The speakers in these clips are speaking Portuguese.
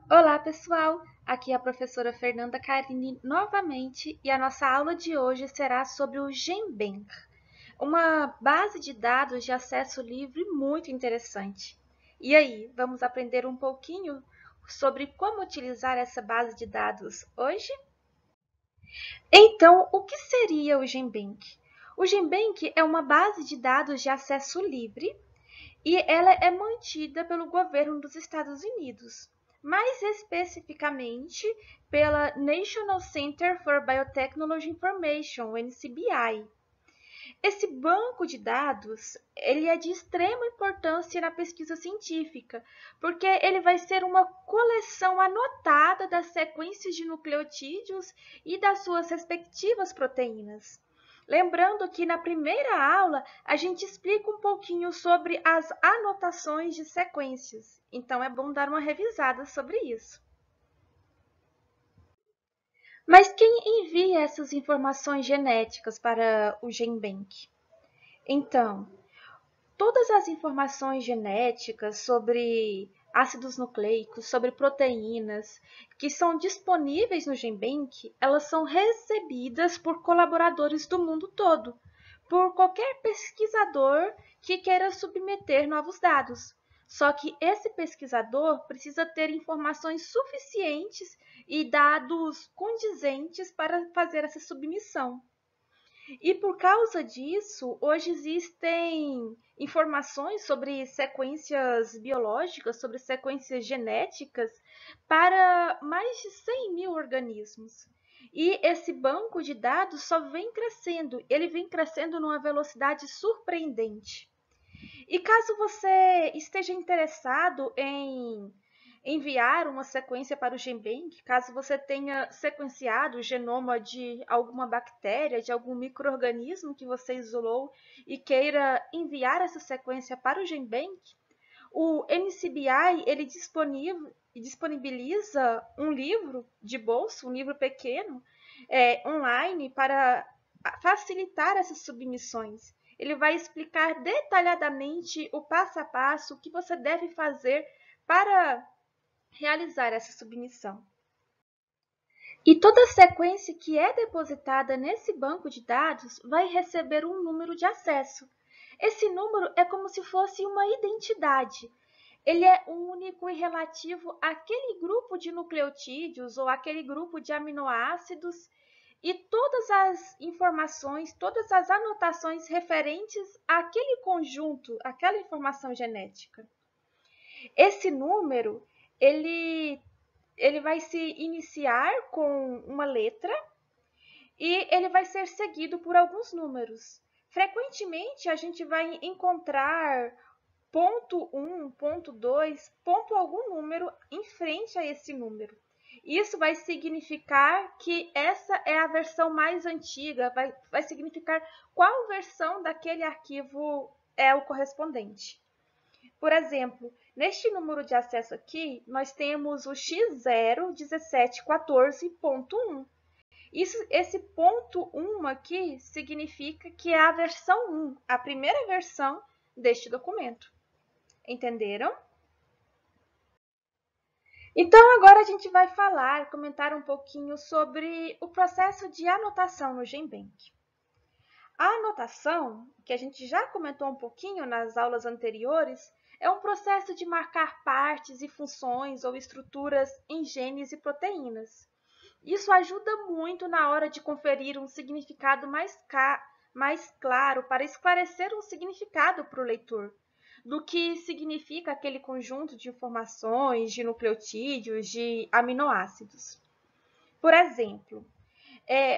Olá, pessoal! Aqui é a professora Fernanda Carini novamente e a nossa aula de hoje será sobre o GenBank, uma base de dados de acesso livre muito interessante. E aí, vamos aprender um pouquinho sobre como utilizar essa base de dados hoje? Então, o que seria o GenBank? O GenBank é uma base de dados de acesso livre e ela é mantida pelo governo dos Estados Unidos, mais especificamente pela National Center for Biotechnology Information, NCBI. Esse banco de dados, ele é de extrema importância na pesquisa científica, porque ele vai ser uma coleção anotada das sequências de nucleotídeos e das suas respectivas proteínas. Lembrando que na primeira aula a gente explica um pouquinho sobre as anotações de sequências, então é bom dar uma revisada sobre isso. Mas quem envia essas informações genéticas para o GenBank? Então, todas as informações genéticas sobre ácidos nucleicos, sobre proteínas, que são disponíveis no GenBank, elas são recebidas por colaboradores do mundo todo, por qualquer pesquisador que queira submeter novos dados. Só que esse pesquisador precisa ter informações suficientes e dados condizentes para fazer essa submissão. E por causa disso, hoje existem informações sobre sequências biológicas, sobre sequências genéticas para mais de 100 mil organismos. E esse banco de dados só vem crescendo, ele vem crescendo numa velocidade surpreendente. E caso você esteja interessado em enviar uma sequência para o GenBank, caso você tenha sequenciado o genoma de alguma bactéria, de algum micro-organismo que você isolou e queira enviar essa sequência para o GenBank, o NCBI ele disponibiliza um livro de bolso, um livro pequeno, online para facilitar essas submissões. Ele vai explicar detalhadamente o passo a passo, o que você deve fazer para realizar essa submissão. E toda sequência que é depositada nesse banco de dados vai receber um número de acesso. Esse número é como se fosse uma identidade. Ele é único e relativo àquele grupo de nucleotídeos ou àquele grupo de aminoácidos e todas as informações, todas as anotações referentes àquele conjunto, àquela informação genética. Esse número, ele vai se iniciar com uma letra e ele vai ser seguido por alguns números. Frequentemente, a gente vai encontrar ponto 1, ponto 2, ponto algum número em frente a esse número. Isso vai significar que essa é a versão mais antiga, vai significar qual versão daquele arquivo é o correspondente. Por exemplo, neste número de acesso aqui, nós temos o x01714.1. Esse ponto 1 aqui significa que é a versão 1, a primeira versão deste documento. Entenderam? Então, agora a gente vai comentar um pouquinho sobre o processo de anotação no GenBank. A anotação, que a gente já comentou um pouquinho nas aulas anteriores, é um processo de marcar partes e funções ou estruturas em genes e proteínas. Isso ajuda muito na hora de conferir um significado mais claro, para esclarecer um significado para o leitor, do que significa aquele conjunto de informações, de nucleotídeos, de aminoácidos. Por exemplo,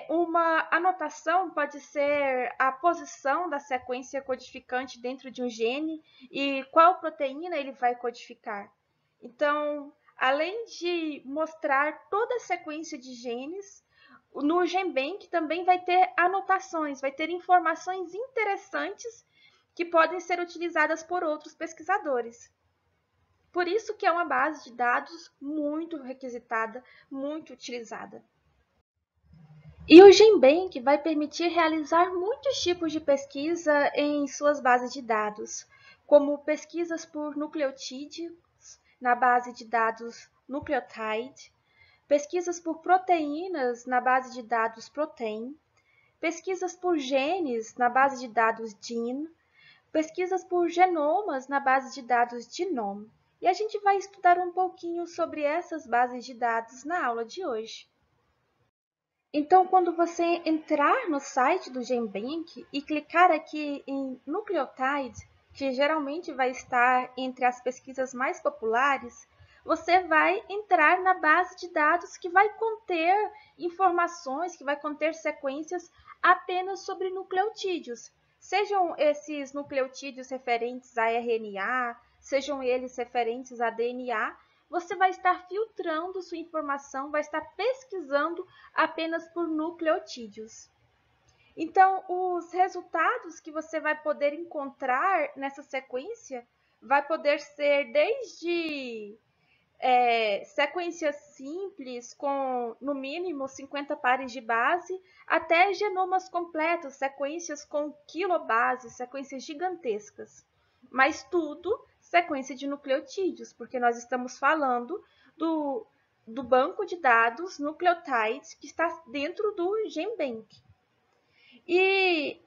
uma anotação pode ser a posição da sequência codificante dentro de um gene e qual proteína ele vai codificar. Então, além de mostrar toda a sequência de genes, no GenBank também vai ter anotações, vai ter informações interessantes que podem ser utilizadas por outros pesquisadores. Por isso que é uma base de dados muito requisitada, muito utilizada. E o GenBank vai permitir realizar muitos tipos de pesquisa em suas bases de dados, como pesquisas por nucleotídeos, na base de dados nucleotide, pesquisas por proteínas na base de dados protein, pesquisas por genes na base de dados gene, pesquisas por genomas na base de dados genome. E a gente vai estudar um pouquinho sobre essas bases de dados na aula de hoje. Então, quando você entrar no site do GenBank e clicar aqui em Nucleotide, que geralmente vai estar entre as pesquisas mais populares, você vai entrar na base de dados que vai conter informações, que vai conter sequências apenas sobre nucleotídeos. Sejam esses nucleotídeos referentes a RNA, sejam eles referentes a DNA, você vai estar filtrando sua informação, vai estar pesquisando apenas por nucleotídeos. Então, os resultados que você vai poder encontrar nessa sequência vai poder ser desde sequências simples com, no mínimo, 50 pares de base, até genomas completos, sequências com quilobases, sequências gigantescas. Mas tudo sequência de nucleotídeos, porque nós estamos falando do banco de dados nucleotides que está dentro do GenBank. E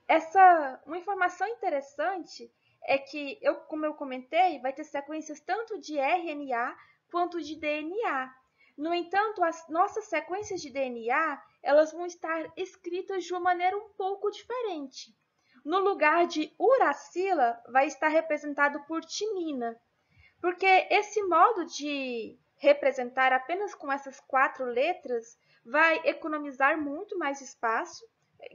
uma informação interessante é que, como eu comentei, vai ter sequências tanto de RNA quanto de DNA. No entanto, as nossas sequências de DNA, elas vão estar escritas de uma maneira um pouco diferente. No lugar de uracila, vai estar representado por timina, porque esse modo de representar apenas com essas 4 letras vai economizar muito mais espaço,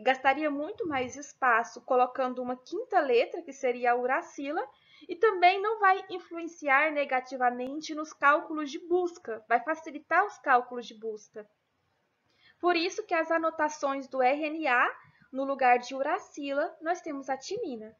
gastaria muito mais espaço colocando uma 5ª letra, que seria a uracila, e também não vai influenciar negativamente nos cálculos de busca, vai facilitar os cálculos de busca. Por isso que as anotações do RNA, no lugar de uracila, nós temos a timina.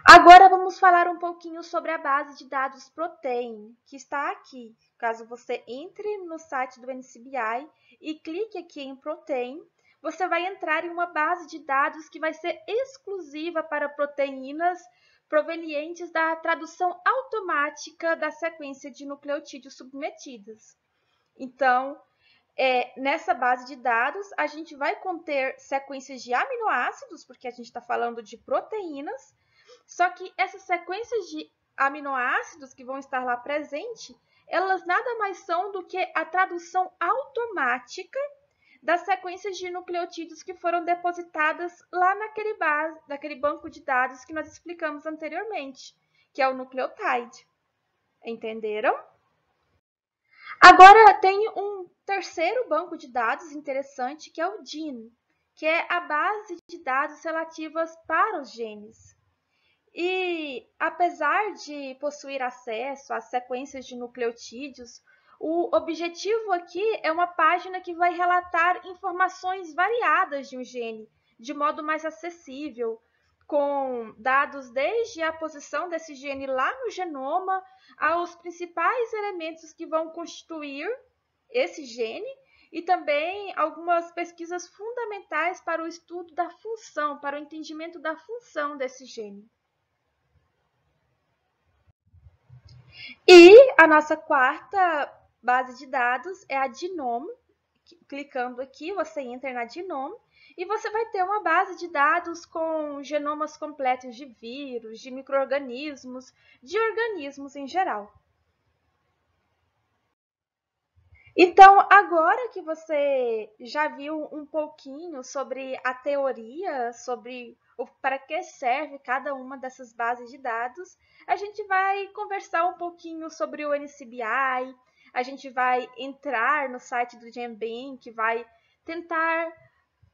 Agora vamos falar um pouquinho sobre a base de dados protein, que está aqui. Caso você entre no site do NCBI e clique aqui em protein, você vai entrar em uma base de dados que vai ser exclusiva para proteínas provenientes da tradução automática da sequência de nucleotídeos submetidas. Então, nessa base de dados, a gente vai conter sequências de aminoácidos, porque a gente está falando de proteínas, só que essas sequências de aminoácidos que vão estar lá presentes, elas nada mais são do que a tradução automática das sequências de nucleotídeos que foram depositadas lá naquele banco de dados que nós explicamos anteriormente, que é o nucleotide. Entenderam? Agora tem um terceiro banco de dados interessante, que é o gene, que é a base de dados relativas para os genes. E, apesar de possuir acesso às sequências de nucleotídeos, o objetivo aqui é uma página que vai relatar informações variadas de um gene, de modo mais acessível, com dados desde a posição desse gene lá no genoma, aos principais elementos que vão constituir esse gene, e também algumas pesquisas fundamentais para o estudo da função, para o entendimento da função desse gene. E a nossa 4ª base de dados é a Genome. Clicando aqui, você entra na Genome e você vai ter uma base de dados com genomas completos de vírus, de micro-organismos, de organismos em geral. Então, agora que você já viu um pouquinho sobre a teoria, sobre para que serve cada uma dessas bases de dados, a gente vai conversar um pouquinho sobre o NCBI, a gente vai entrar no site do GenBank, vai tentar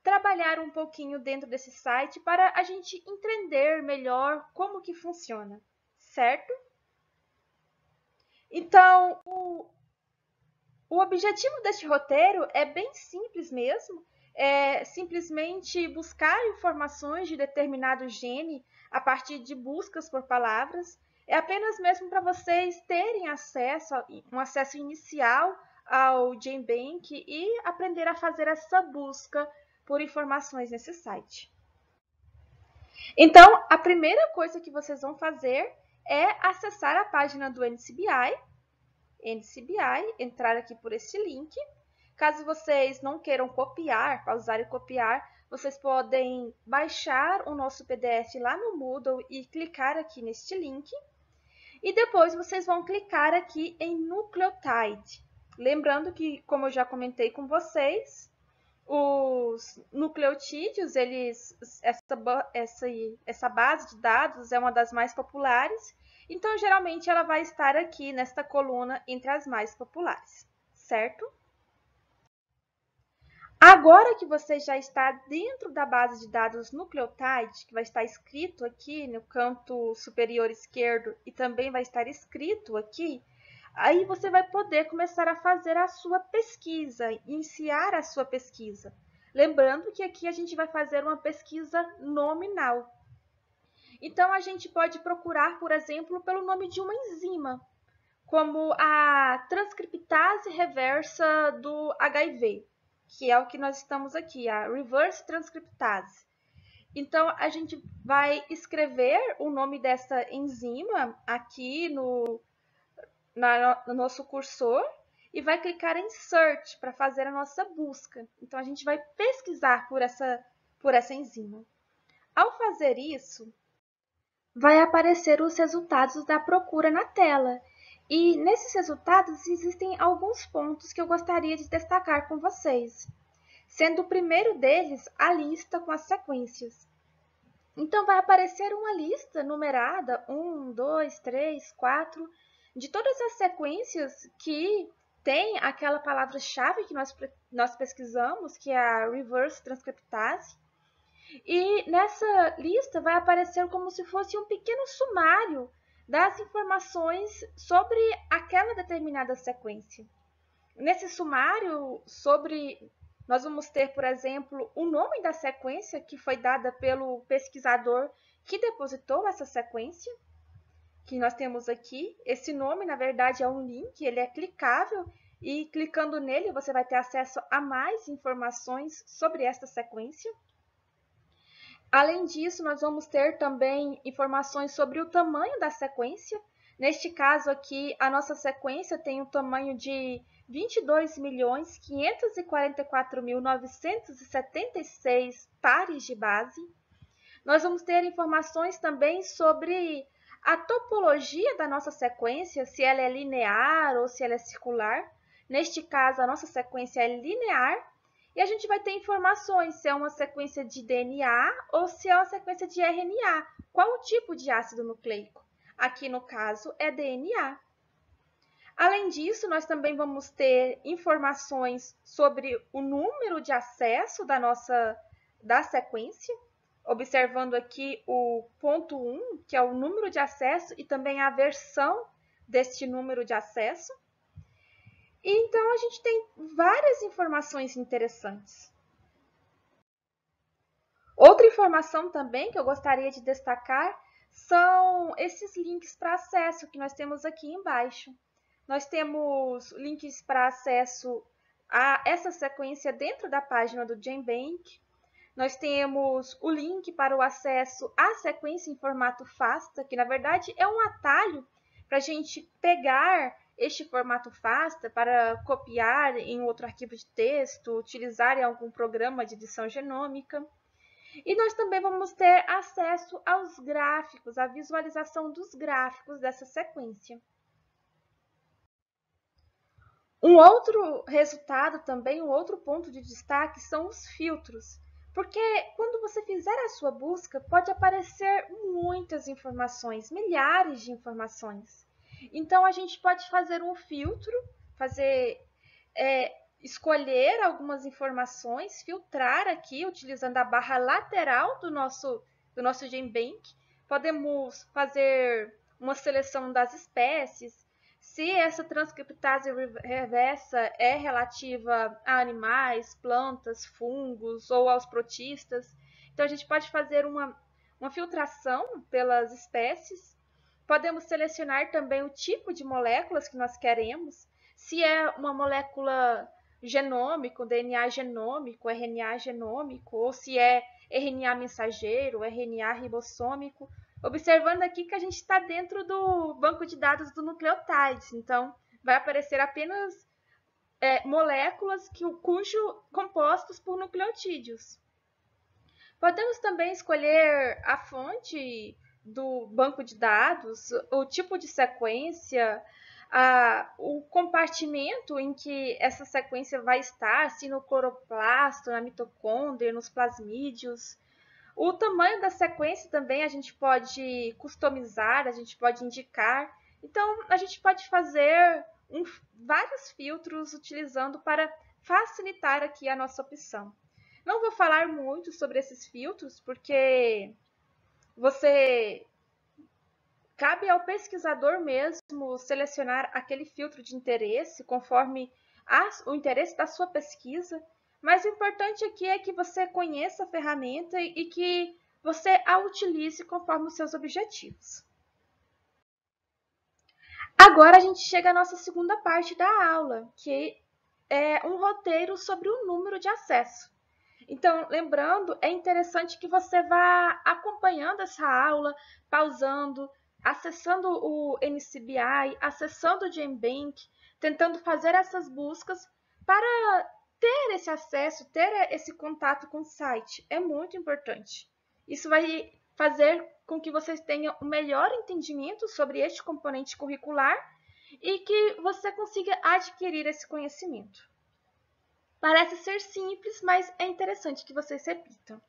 trabalhar um pouquinho dentro desse site para a gente entender melhor como que funciona, certo? Então, o objetivo deste roteiro é bem simples mesmo, é simplesmente buscar informações de determinado gene a partir de buscas por palavras. É apenas mesmo para vocês terem acesso, um acesso inicial ao GenBank e aprender a fazer essa busca por informações nesse site. Então, a primeira coisa que vocês vão fazer é acessar a página do NCBI, entrar aqui por este link. Caso vocês não queiram copiar, pausar e copiar, vocês podem baixar o nosso PDF lá no Moodle e clicar aqui neste link. E depois vocês vão clicar aqui em Nucleotide. Lembrando que, como eu já comentei com vocês, os nucleotídeos, essa base de dados é uma das mais populares, então geralmente ela vai estar aqui nesta coluna entre as mais populares, certo? Agora que você já está dentro da base de dados Nucleotide, que vai estar escrito aqui no canto superior esquerdo e também vai estar escrito aqui, aí você vai poder começar a fazer a sua pesquisa, iniciar a sua pesquisa. Lembrando que aqui a gente vai fazer uma pesquisa nominal. Então, a gente pode procurar, por exemplo, pelo nome de uma enzima, como a transcriptase reversa do HIV, que é o que nós estamos aqui, a reverse transcriptase. Então, a gente vai escrever o nome dessa enzima aqui no nosso cursor e vai clicar em Search para fazer a nossa busca. Então, a gente vai pesquisar por essa enzima. Ao fazer isso, vai aparecer os resultados da procura na tela. E nesses resultados existem alguns pontos que eu gostaria de destacar com vocês, sendo o primeiro deles a lista com as sequências. Então, vai aparecer uma lista numerada, 1, 2, 3, 4, de todas as sequências que tem aquela palavra-chave que nós pesquisamos, que é a reverse transcriptase. E nessa lista vai aparecer como se fosse um pequeno sumário das informações sobre aquela determinada sequência. Nesse sumário, nós vamos ter, por exemplo, o nome da sequência que foi dada pelo pesquisador que depositou essa sequência, que nós temos aqui. Esse nome, na verdade, é um link, ele é clicável e clicando nele você vai ter acesso a mais informações sobre esta sequência. Além disso, nós vamos ter também informações sobre o tamanho da sequência. Neste caso aqui, a nossa sequência tem o tamanho de 22.544.976 pares de base. Nós vamos ter informações também sobre a topologia da nossa sequência, se ela é linear ou se ela é circular. Neste caso, a nossa sequência é linear. E a gente vai ter informações se é uma sequência de DNA ou se é uma sequência de RNA. Qual o tipo de ácido nucleico? Aqui, no caso, é DNA. Além disso, nós também vamos ter informações sobre o número de acesso da sequência, observando aqui o ponto 1, que é o número de acesso, e também a versão deste número de acesso. Então, a gente tem várias informações interessantes. Outra informação também que eu gostaria de destacar são esses links para acesso que nós temos aqui embaixo. Nós temos links para acesso a essa sequência dentro da página do GenBank. Nós temos o link para o acesso à sequência em formato FASTA, que na verdade é um atalho para a gente pegar este formato FASTA para copiar em outro arquivo de texto, utilizar em algum programa de edição genômica. E nós também vamos ter acesso aos gráficos, à visualização dos gráficos dessa sequência. Um outro resultado também, um outro ponto de destaque são os filtros. Porque quando você fizer a sua busca, pode aparecer muitas informações, milhares de informações. Então, a gente pode fazer um filtro, escolher algumas informações, filtrar aqui, utilizando a barra lateral do nosso GenBank. Podemos fazer uma seleção das espécies, se essa transcriptase reversa é relativa a animais, plantas, fungos ou aos protistas. Então, a gente pode fazer uma filtração pelas espécies. Podemos selecionar também o tipo de moléculas que nós queremos. Se é uma molécula genômica, DNA genômico, RNA genômico, ou se é RNA mensageiro, RNA ribossômico. Observando aqui que a gente está dentro do banco de dados do nucleotides, então vai aparecer apenas moléculas cujo compostos por nucleotídeos. Podemos também escolher a fonte do banco de dados, o tipo de sequência, o compartimento em que essa sequência vai estar, se no cloroplasto, na mitocôndria, nos plasmídeos. O tamanho da sequência também a gente pode customizar, a gente pode indicar. Então, a gente pode fazer vários filtros utilizando para facilitar aqui a nossa opção. Não vou falar muito sobre esses filtros, porque cabe ao pesquisador mesmo selecionar aquele filtro de interesse conforme o interesse da sua pesquisa. Mas o importante aqui é que você conheça a ferramenta e que você a utilize conforme os seus objetivos. Agora a gente chega à nossa segunda parte da aula, que é um roteiro sobre o número de acesso. Então, lembrando, é interessante que você vá acompanhando essa aula, pausando, acessando o NCBI, acessando o GenBank, tentando fazer essas buscas para ter esse acesso, ter esse contato com o site. É muito importante. Isso vai fazer com que vocês tenham um melhor entendimento sobre este componente curricular e que você consiga adquirir esse conhecimento. Parece ser simples, mas é interessante que vocês repitam.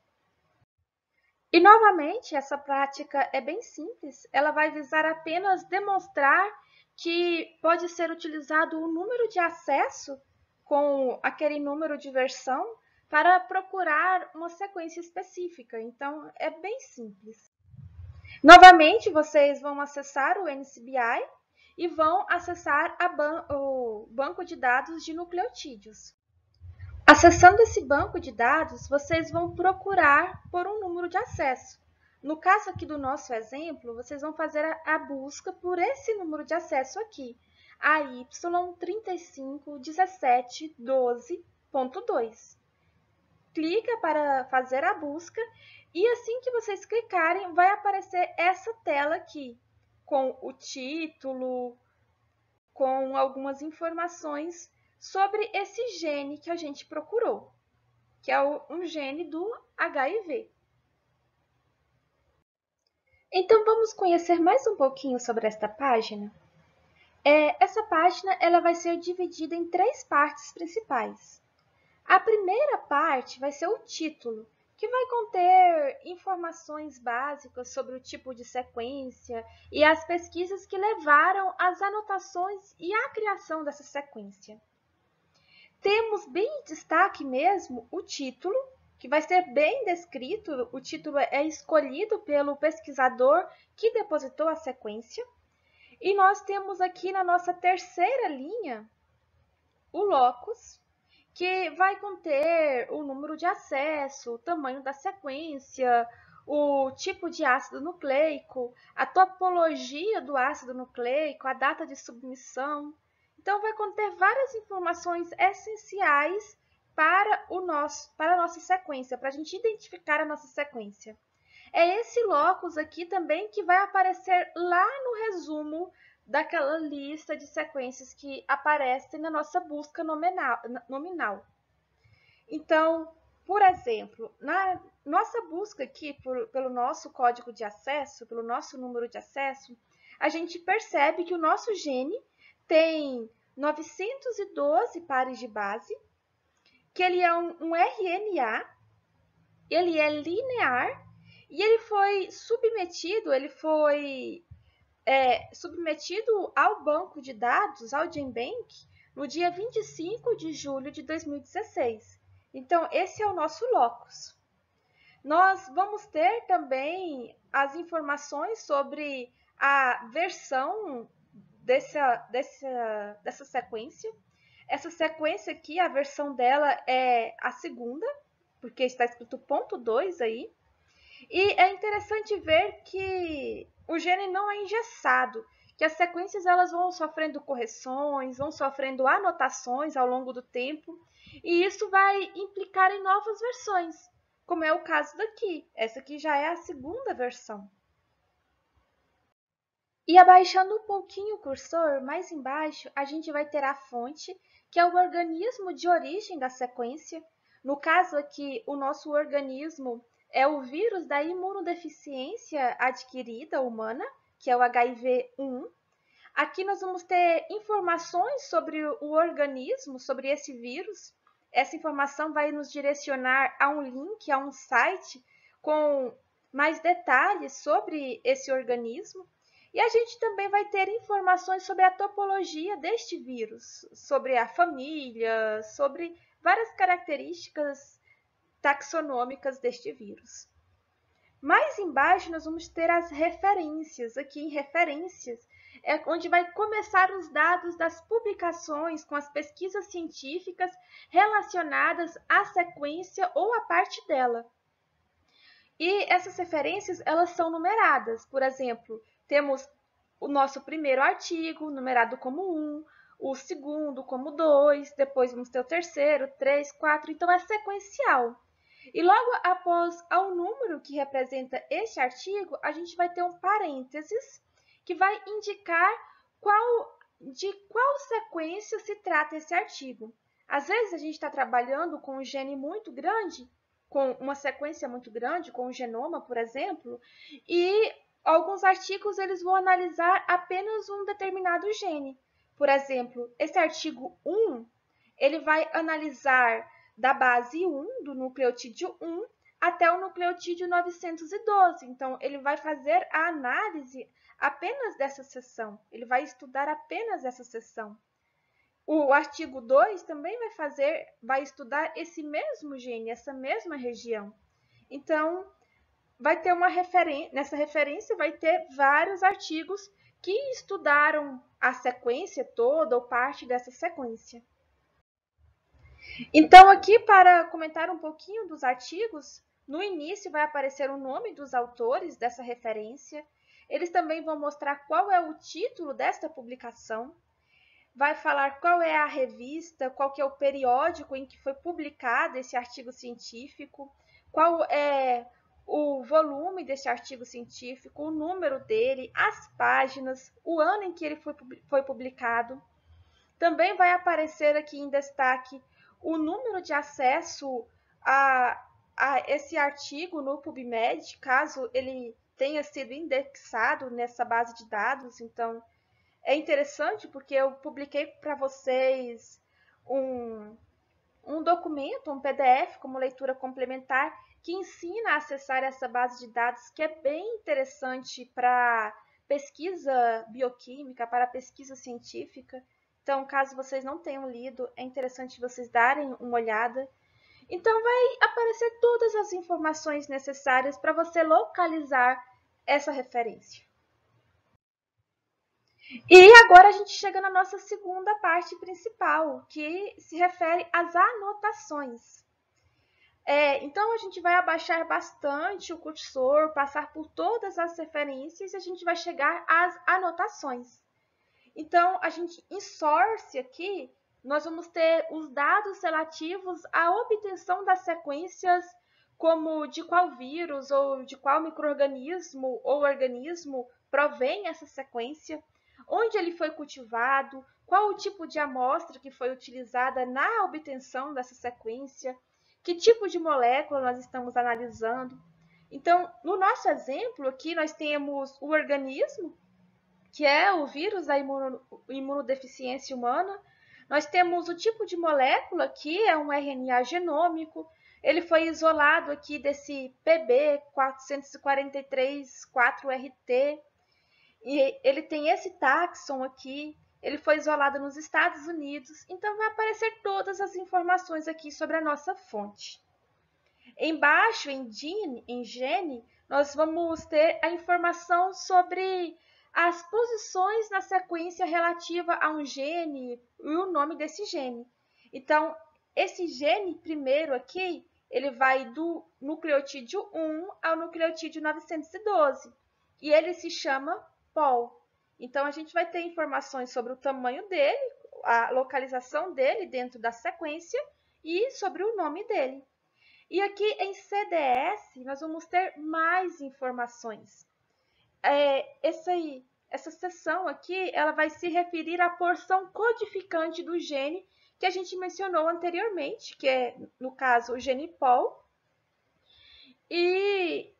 E, novamente, essa prática é bem simples. Ela vai visar apenas demonstrar que pode ser utilizado o número de acesso com aquele número de versão para procurar uma sequência específica. Então, é bem simples. Novamente, vocês vão acessar o NCBI e vão acessar o banco de dados de nucleotídeos. Acessando esse banco de dados, vocês vão procurar por um número de acesso. No caso aqui do nosso exemplo, vocês vão fazer a busca por esse número de acesso aqui, AY351712.2. Clica para fazer a busca e assim que vocês clicarem, vai aparecer essa tela aqui, com o título, com algumas informações sobre esse gene que a gente procurou, que é um gene do HIV. Então, vamos conhecer mais um pouquinho sobre esta página? Essa página ela vai ser dividida em 3 partes principais. A primeira parte vai ser o título, que vai conter informações básicas sobre o tipo de sequência e as pesquisas que levaram às anotações e à criação dessa sequência. Temos bem em destaque mesmo o título, que vai ser bem descrito. O título é escolhido pelo pesquisador que depositou a sequência. E nós temos aqui na nossa terceira linha o locus, que vai conter o número de acesso, o tamanho da sequência, o tipo de ácido nucleico, a topologia do ácido nucleico, a data de submissão. Então, vai conter várias informações essenciais para a nossa sequência, para a gente identificar a nossa sequência. É esse locus aqui também que vai aparecer lá no resumo daquela lista de sequências que aparecem na nossa busca nominal. Então, por exemplo, na nossa busca aqui pelo nosso código de acesso, pelo nosso número de acesso, a gente percebe que o nosso gene tem 912 pares de base, que ele é um RNA, ele é linear e ele foi submetido ao banco de dados, ao GenBank, no dia 25 de julho de 2016. Então, esse é o nosso locus. Nós vamos ter também as informações sobre a versão dessa sequência. Essa sequência aqui, a versão dela é a segunda, porque está escrito ponto 2 aí. E é interessante ver que o gene não é engessado, que as sequências elas vão sofrendo correções, vão sofrendo anotações ao longo do tempo, e isso vai implicar em novas versões, como é o caso daqui. Essa aqui já é a segunda versão. E abaixando um pouquinho o cursor, mais embaixo, a gente vai ter a fonte, que é o organismo de origem da sequência. No caso aqui, o nosso organismo é o vírus da imunodeficiência adquirida humana, que é o HIV-1. Aqui nós vamos ter informações sobre o organismo, sobre esse vírus. Essa informação vai nos direcionar a um link, a um site com mais detalhes sobre esse organismo. E a gente também vai ter informações sobre a topologia deste vírus, sobre a família, sobre várias características taxonômicas deste vírus. Mais embaixo nós vamos ter as referências. Aqui em referências é onde vai começar os dados das publicações com as pesquisas científicas relacionadas à sequência ou à parte dela. E essas referências, elas são numeradas. Por exemplo, temos o nosso primeiro artigo, numerado como 1, o segundo como 2, depois vamos ter o terceiro, 3, 4, então é sequencial. E logo após ao número que representa este artigo, a gente vai ter um parênteses que vai indicar de qual sequência se trata esse artigo. Às vezes a gente está trabalhando com um gene muito grande, com uma sequência muito grande, com um genoma, por exemplo, e alguns artigos eles vão analisar apenas um determinado gene. Por exemplo, esse artigo 1, ele vai analisar da base 1, do nucleotídeo 1, até o nucleotídeo 912. Então, ele vai fazer a análise apenas dessa seção. Ele vai estudar apenas essa seção. O artigo 2 também vai estudar esse mesmo gene, essa mesma região. Então, vai ter nessa referência vai ter vários artigos que estudaram a sequência toda ou parte dessa sequência. Então, aqui para comentar um pouquinho dos artigos, no início vai aparecer o nome dos autores dessa referência. Eles também vão mostrar qual é o título desta publicação. Vai falar qual é a revista, qual que é o periódico em que foi publicado esse artigo científico, qual é o volume desse artigo científico, o número dele, as páginas, o ano em que ele foi publicado. Também vai aparecer aqui em destaque o número de acesso a esse artigo no PubMed, caso ele tenha sido indexado nessa base de dados. Então, é interessante porque eu publiquei para vocês um documento, um PDF como leitura complementar, que ensina a acessar essa base de dados, que é bem interessante para pesquisa bioquímica, para pesquisa científica. Então, caso vocês não tenham lido, é interessante vocês darem uma olhada. Então, vai aparecer todas as informações necessárias para você localizar essa referência. E agora a gente chega na nossa segunda parte principal, que se refere às anotações. Então, a gente vai abaixar bastante o cursor, passar por todas as referências e a gente vai chegar às anotações. Então, a gente em source aqui, nós vamos ter os dados relativos à obtenção das sequências, como de qual vírus ou de qual micro-organismo ou organismo provém essa sequência, onde ele foi cultivado, qual o tipo de amostra que foi utilizada na obtenção dessa sequência, que tipo de molécula nós estamos analisando. Então, no nosso exemplo aqui, nós temos o organismo, que é o vírus da imunodeficiência humana. Nós temos o tipo de molécula, que é um RNA genômico. Ele foi isolado aqui desse PB443-4RT. E ele tem esse táxon aqui. Ele foi isolado nos Estados Unidos. Então, vai aparecer todas as informações aqui sobre a nossa fonte. Embaixo, em gene, nós vamos ter a informação sobre as posições na sequência relativa a um gene e o nome desse gene. Então, esse gene primeiro aqui, ele vai do nucleotídeo 1 ao nucleotídeo 912 e ele se chama POL. Então, a gente vai ter informações sobre o tamanho dele, a localização dele dentro da sequência e sobre o nome dele. E aqui em CDS, nós vamos ter mais informações. essa seção aqui, ela vai se referir à porção codificante do gene que a gente mencionou anteriormente, que é, no caso, o gene POL. E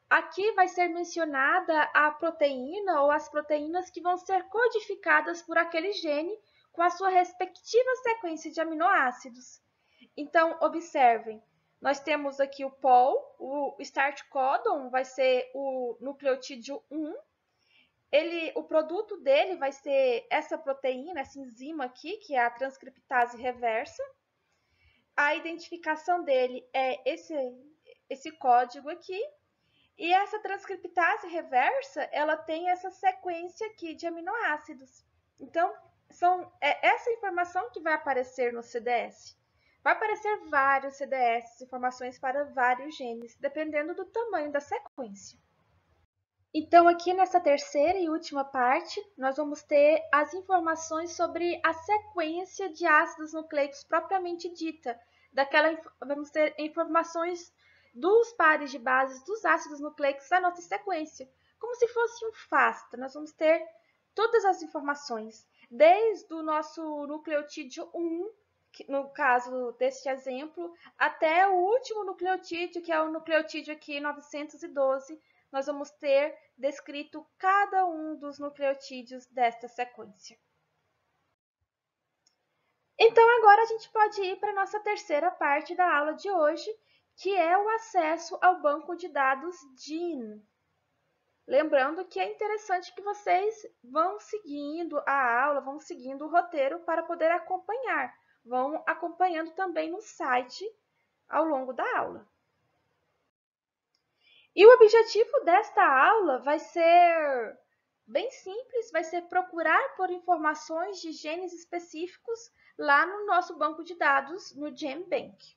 aqui vai ser mencionada a proteína ou as proteínas que vão ser codificadas por aquele gene com a sua respectiva sequência de aminoácidos. Então, observem, nós temos aqui o POL, o start codon vai ser o nucleotídeo 1, o produto dele vai ser essa proteína, essa enzima aqui, que é a transcriptase reversa. A identificação dele é esse código aqui. E essa transcriptase reversa, ela tem essa sequência aqui de aminoácidos. Então, essa informação que vai aparecer no CDS. Vai aparecer vários CDS, informações para vários genes, dependendo do tamanho da sequência. Então, aqui nessa terceira e última parte, nós vamos ter as informações sobre a sequência de ácidos nucleicos propriamente dita. Vamos ter informações dos pares de bases dos ácidos nucleicos da nossa sequência, como se fosse um FASTA. Nós vamos ter todas as informações, desde o nosso nucleotídeo 1, no caso deste exemplo, até o último nucleotídeo, que é o nucleotídeo aqui 912, nós vamos ter descrito cada um dos nucleotídeos desta sequência. Então, agora a gente pode ir para a nossa terceira parte da aula de hoje, que é o acesso ao banco de dados GENE. Lembrando que é interessante que vocês vão seguindo a aula, vão seguindo o roteiro para poder acompanhar. Vão acompanhando também no site ao longo da aula. E o objetivo desta aula vai ser bem simples, vai ser procurar por informações de genes específicos lá no nosso banco de dados, no GenBank.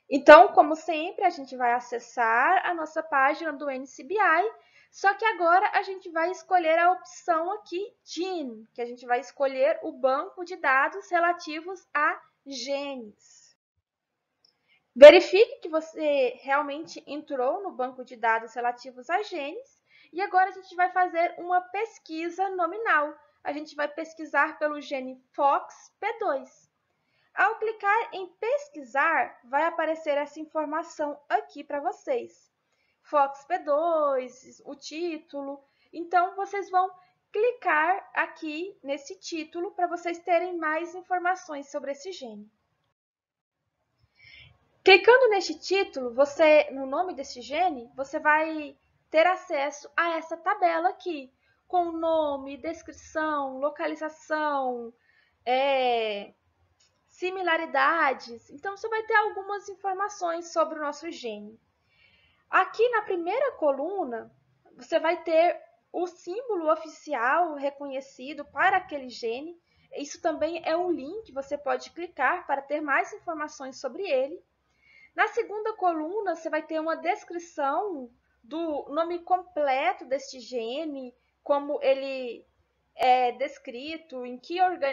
Então, como sempre, a gente vai acessar a nossa página do NCBI, só que agora a gente vai escolher a opção aqui, Gene, que a gente vai escolher o banco de dados relativos a genes. Verifique que você realmente entrou no banco de dados relativos a genes e agora a gente vai fazer uma pesquisa nominal. A gente vai pesquisar pelo gene FOXP2. Ao clicar em pesquisar, vai aparecer essa informação aqui para vocês. FOXP2, o título. Então, vocês vão clicar aqui nesse título para vocês terem mais informações sobre esse gene. Clicando neste título, no nome desse gene, você vai ter acesso a essa tabela aqui, com nome, descrição, localização, similaridades. Então, você vai ter algumas informações sobre o nosso gene. Aqui na primeira coluna, você vai ter o símbolo oficial reconhecido para aquele gene. Isso também é um link, você pode clicar para ter mais informações sobre ele. Na segunda coluna, você vai ter uma descrição do nome completo deste gene, como ele é descrito,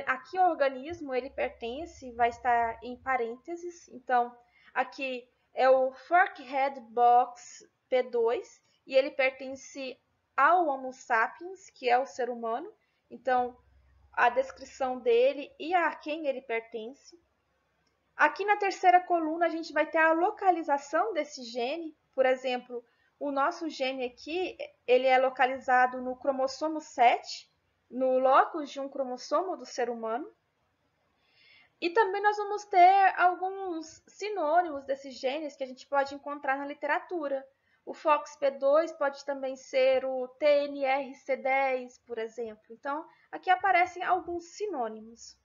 a que organismo ele pertence, vai estar em parênteses. Então, aqui é o Forkhead Box P2 e ele pertence ao Homo sapiens, que é o ser humano. Então, a descrição dele e a quem ele pertence. Aqui na terceira coluna, a gente vai ter a localização desse gene. Por exemplo, o nosso gene aqui, ele é localizado no cromossomo 7, no locus de um cromossomo do ser humano. E também nós vamos ter alguns sinônimos desses genes que a gente pode encontrar na literatura. O FOXP2 pode também ser o TNRC10, por exemplo. Então, aqui aparecem alguns sinônimos.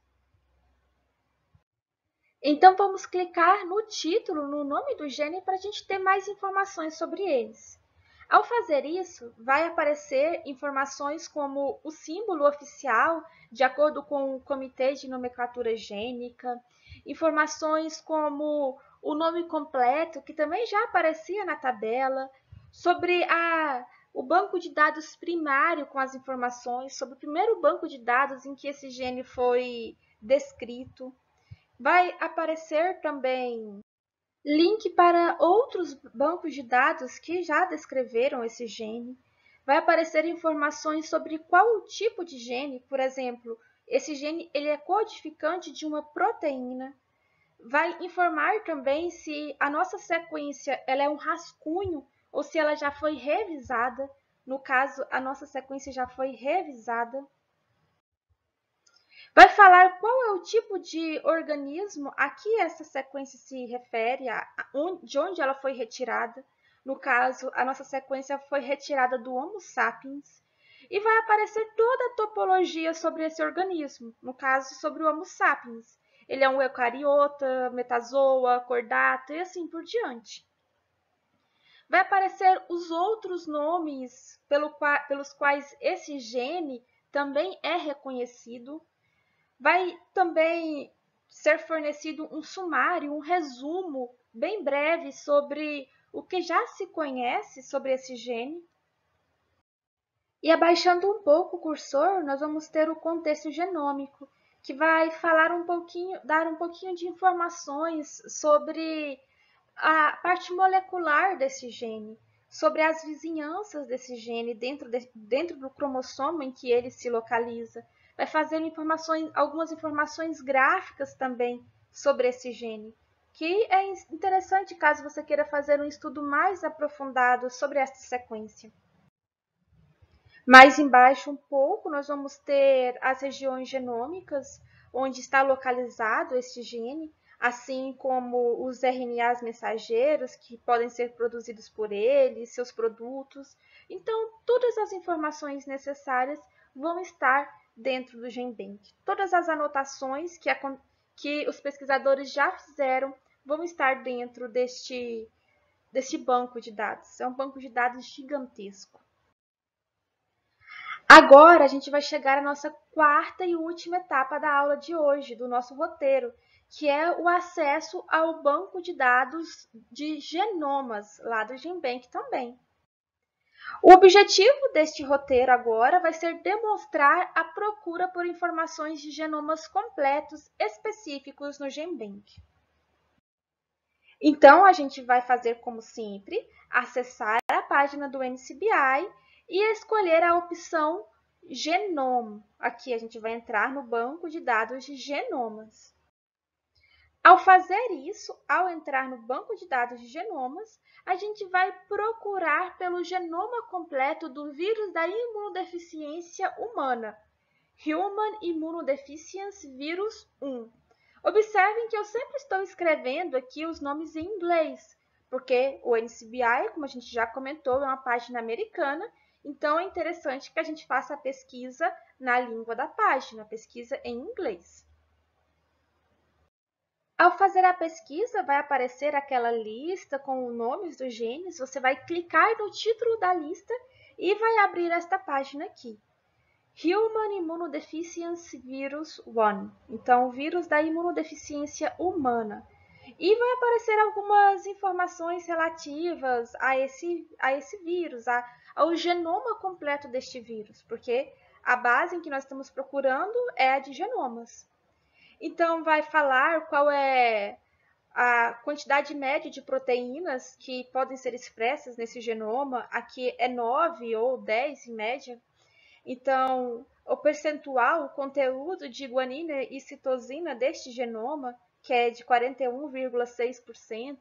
Então, vamos clicar no título, no nome do gene, para a gente ter mais informações sobre eles. Ao fazer isso, vai aparecer informações como o símbolo oficial, de acordo com o Comitê de Nomenclatura Gênica, informações como o nome completo, que também já aparecia na tabela, sobre o banco de dados primário com as informações, sobre o primeiro banco de dados em que esse gene foi descrito. Vai aparecer também link para outros bancos de dados que já descreveram esse gene. Vai aparecer informações sobre qual o tipo de gene, por exemplo, esse gene ele é codificante de uma proteína. Vai informar também se a nossa sequência ela é um rascunho ou se ela já foi revisada. No caso, a nossa sequência já foi revisada. Vai falar qual é o tipo de organismo a que essa sequência se refere, de onde ela foi retirada. No caso, a nossa sequência foi retirada do Homo sapiens. E vai aparecer toda a topologia sobre esse organismo, no caso, sobre o Homo sapiens. Ele é um eucariota, metazoa, cordata e assim por diante. Vai aparecer os outros nomes pelos quais esse gene também é reconhecido. Vai também ser fornecido um sumário, um resumo bem breve sobre o que já se conhece sobre esse gene. E abaixando um pouco o cursor, nós vamos ter o contexto genômico, que vai falar dar um pouquinho de informações sobre a parte molecular desse gene, sobre as vizinhanças desse gene dentro do cromossomo em que ele se localiza. Vai fazer algumas informações gráficas também sobre esse gene, que é interessante caso você queira fazer um estudo mais aprofundado sobre essa sequência. Mais embaixo um pouco, nós vamos ter as regiões genômicas, onde está localizado este gene, assim como os RNAs mensageiros, que podem ser produzidos por ele, seus produtos. Então, todas as informações necessárias vão estar dentro do GenBank. Todas as anotações que os pesquisadores já fizeram vão estar dentro deste banco de dados. É um banco de dados gigantesco. Agora a gente vai chegar à nossa quarta e última etapa da aula de hoje, do nosso roteiro, que é o acesso ao banco de dados de genomas, lá do GenBank também. O objetivo deste roteiro agora vai ser demonstrar a procura por informações de genomas completos específicos no GenBank. Então, a gente vai fazer como sempre, acessar a página do NCBI e escolher a opção Genome. Aqui a gente vai entrar no banco de dados de genomas. Ao fazer isso, ao entrar no banco de dados de genomas, a gente vai procurar pelo genoma completo do vírus da imunodeficiência humana, Human Immunodeficiency Virus 1. Observem que eu sempre estou escrevendo aqui os nomes em inglês, porque o NCBI, como a gente já comentou, é uma página americana, então é interessante que a gente faça a pesquisa na língua da página, a pesquisa em inglês. Ao fazer a pesquisa, vai aparecer aquela lista com os nomes dos genes, você vai clicar no título da lista e vai abrir esta página aqui. Human Immunodeficiency Virus 1, então o vírus da imunodeficiência humana. E vai aparecer algumas informações relativas a esse vírus, ao genoma completo deste vírus, porque a base em que nós estamos procurando é a de genomas. Então vai falar qual é a quantidade média de proteínas que podem ser expressas nesse genoma, aqui é 9 ou 10 em média. Então, o percentual, o conteúdo de guanina e citosina deste genoma, que é de 41,6%,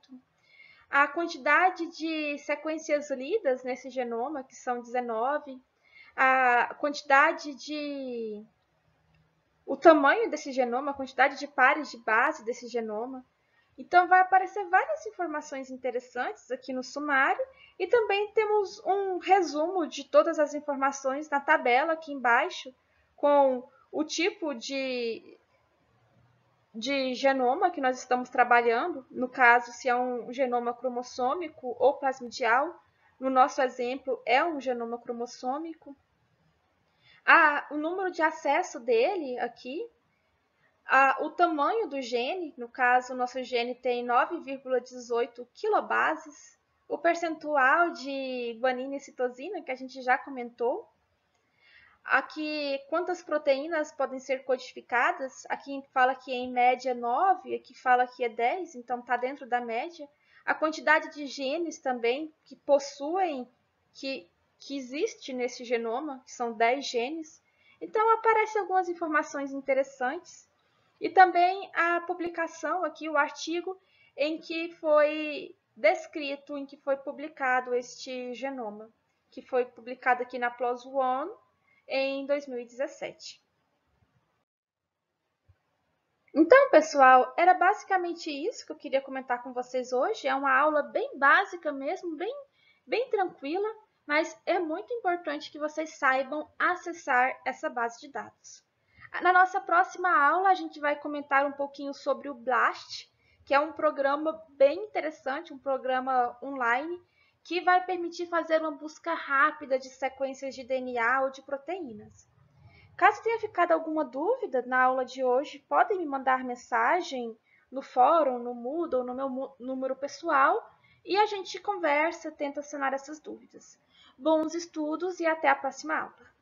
a quantidade de sequências lidas nesse genoma, que são 19, a quantidade o tamanho desse genoma, a quantidade de pares de base desse genoma. Então, vai aparecer várias informações interessantes aqui no sumário e também temos um resumo de todas as informações na tabela aqui embaixo, com o tipo de genoma que nós estamos trabalhando, no caso, se é um genoma cromossômico ou plasmidial. No nosso exemplo, é um genoma cromossômico. O número de acesso dele aqui, o tamanho do gene, no caso, o nosso gene tem 9,18 kilobases, o percentual de guanina e citosina, que a gente já comentou. Aqui, quantas proteínas podem ser codificadas? Aqui fala que é em média 9, aqui fala que é 10, então está dentro da média. A quantidade de genes também que possuem, que que existe nesse genoma, que são 10 genes. Então, aparecem algumas informações interessantes. E também a publicação aqui, o artigo em que foi descrito, em que foi publicado este genoma, que foi publicado aqui na PLOS ONE em 2017. Então, pessoal, era basicamente isso que eu queria comentar com vocês hoje. É uma aula bem básica mesmo, bem tranquila, mas é muito importante que vocês saibam acessar essa base de dados. Na nossa próxima aula, a gente vai comentar um pouquinho sobre o BLAST, que é um programa bem interessante, um programa online, que vai permitir fazer uma busca rápida de sequências de DNA ou de proteínas. Caso tenha ficado alguma dúvida na aula de hoje, podem me mandar mensagem no fórum, no Moodle, no meu número pessoal e a gente conversa, tenta sanar essas dúvidas. Bons estudos e até a próxima aula!